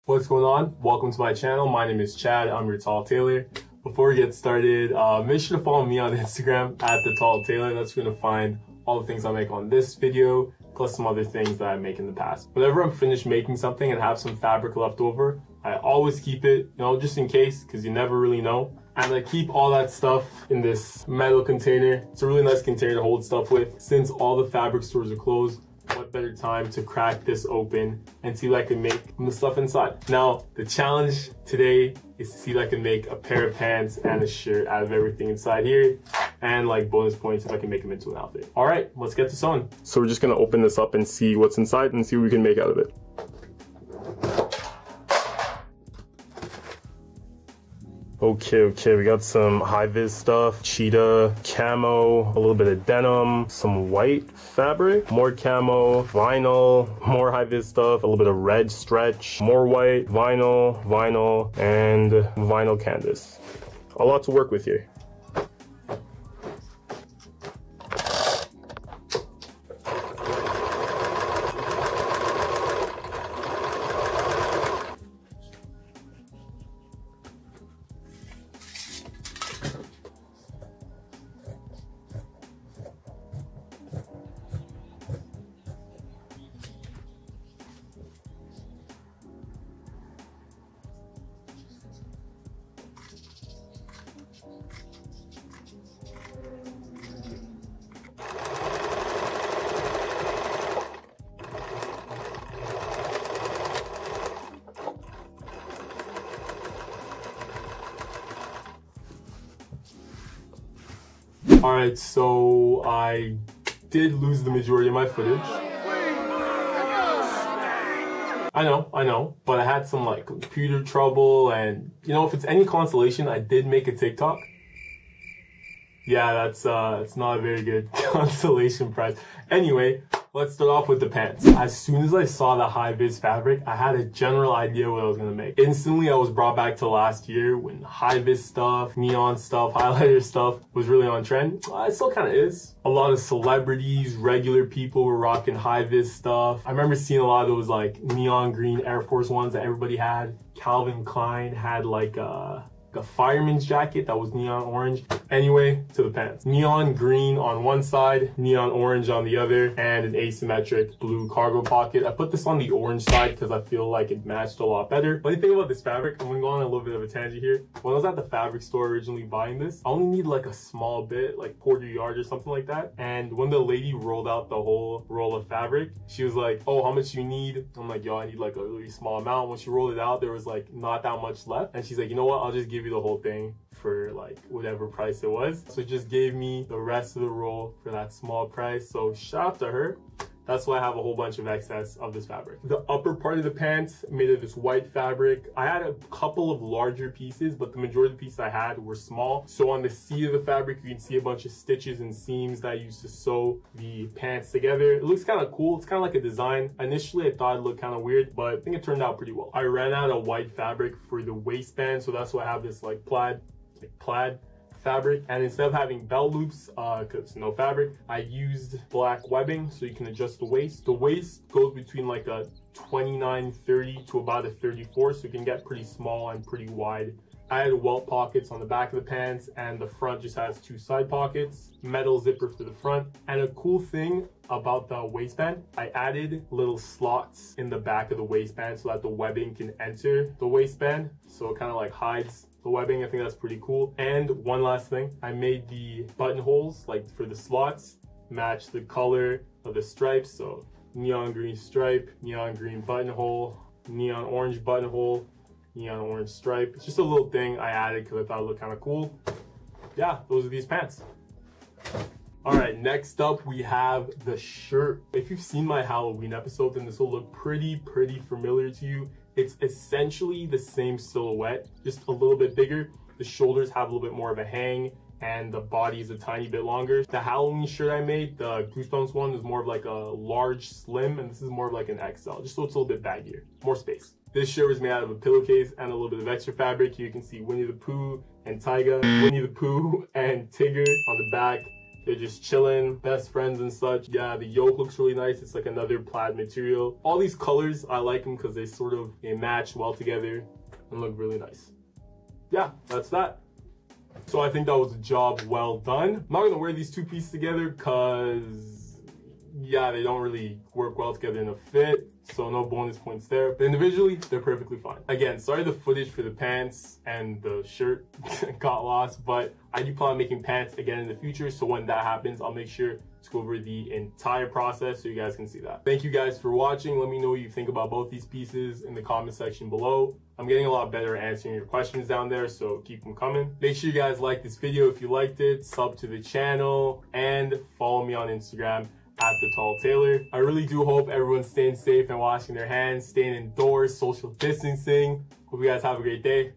What's going on? Welcome to my channel. My name is Chad. I'm your tall tailor. Before we get started, make sure to follow me on Instagram at the tall tailor. That's where you're gonna find all the things I make on this video, plus some other things that I make in the past. Whenever I'm finished making something and have some fabric left over, I always keep it, just in case, because you never really know. And I keep all that stuff in this metal container. It's a really nice container to hold stuff with. Since all the fabric stores are closed, what better time to crack this open and see what I can make from the stuff inside. Now, the challenge today is to see if I can make a pair of pants and a shirt out of everything inside here, and like bonus points if I can make them into an outfit. All right, let's get to sewing. So we're just gonna open this up and see what's inside and see what we can make out of it. Okay, we got some high-vis stuff, cheetah, camo, a little bit of denim, some white fabric, more camo, vinyl, more high-vis stuff, a little bit of red stretch, more white, vinyl, and vinyl canvas. A lot to work with here. Alright, so I did lose the majority of my footage. I know, but I had some like computer trouble, and if it's any consolation, I did make a TikTok. Yeah, that's it's not a very good consolation prize. Anyway, let's start off with the pants. As soon as I saw the high-vis fabric, I had a general idea what I was gonna make. Instantly, I was brought back to last year when high-vis stuff, neon stuff, highlighter stuff was really on trend. It still kind of is. A lot of celebrities, regular people were rocking high-vis stuff. I remember seeing a lot of those like neon green Air Force Ones that everybody had. Calvin Klein had like a fireman's jacket that was neon orange. Anyway, to the pants. Neon green on one side, neon orange on the other, and an asymmetric blue cargo pocket. I put this on the orange side because I feel like it matched a lot better. Funny thing about this fabric, I'm gonna go on a little bit of a tangent here. When I was at the fabric store originally buying this, I only need like a small bit, like quarter yard or something like that. And when the lady rolled out the whole roll of fabric, she was like, "Oh, how much you need?" I'm like, "Yo, I need like a really small amount." When she rolled it out, there was like not that much left. And she's like, "You know what? I'll just give you the whole thing for like whatever price it was." So just gave me the rest of the roll for that small price. So shout out to her. That's why I have a whole bunch of excess of this fabric. The upper part of the pants made of this white fabric. I had a couple of larger pieces, but the majority of the pieces I had were small. So on the seat of the fabric, you can see a bunch of stitches and seams that I used to sew the pants together. It looks kind of cool. It's kind of like a design. Initially, I thought it looked kind of weird, but I think it turned out pretty well. I ran out of white fabric for the waistband, so that's why I have this like plaid fabric, and instead of having belt loops because no fabric, I used black webbing so you can adjust the waist. The waist goes between like a 29-30 to about a 34, so you can get pretty small and pretty wide. I had welt pockets on the back of the pants, and the front just has two side pockets, metal zipper for the front. And a cool thing about the waistband, I added little slots in the back of the waistband so that the webbing can enter the waistband, so it kind of like hides the webbing. I think that's pretty cool. And one last thing, I made the buttonholes, like for the slots, match the color of the stripes. So neon green stripe, neon green buttonhole, neon orange buttonhole, neon orange stripe. It's just a little thing I added because I thought it looked kind of cool. Yeah, those are these pants. All right, next up we have the shirt. If you've seen my Halloween episode, then this will look pretty familiar to you. It's essentially the same silhouette, just a little bit bigger. The shoulders have a little bit more of a hang, and the body is a tiny bit longer. The Halloween shirt I made, the Goosebumps one, is more of like a large slim, and this is more of like an XL, just so it's a little bit baggier, more space. This shirt was made out of a pillowcase and a little bit of extra fabric. You can see Winnie the Pooh and Tyga, Winnie the Pooh and Tigger on the back. They're just chilling, best friends and such. Yeah, the yoke looks really nice. It's like another plaid material. All these colors, I like them because they match well together and look really nice. Yeah, that's that. So I think that was a job well done. I'm not gonna wear these two pieces together because, yeah, they don't really work well together in a fit. So no bonus points there. But individually, they're perfectly fine. Again, sorry the footage for the pants and the shirt got lost, but I do plan on making pants again in the future. So when that happens, I'll make sure to go over the entire process so you guys can see that. Thank you guys for watching. Let me know what you think about both these pieces in the comment section below. I'm getting a lot better at answering your questions down there, so keep them coming. Make sure you guys like this video if you liked it, sub to the channel, and follow me on Instagram at the Tall Tailor. I really do hope everyone's staying safe and washing their hands, staying indoors, social distancing. Hope you guys have a great day.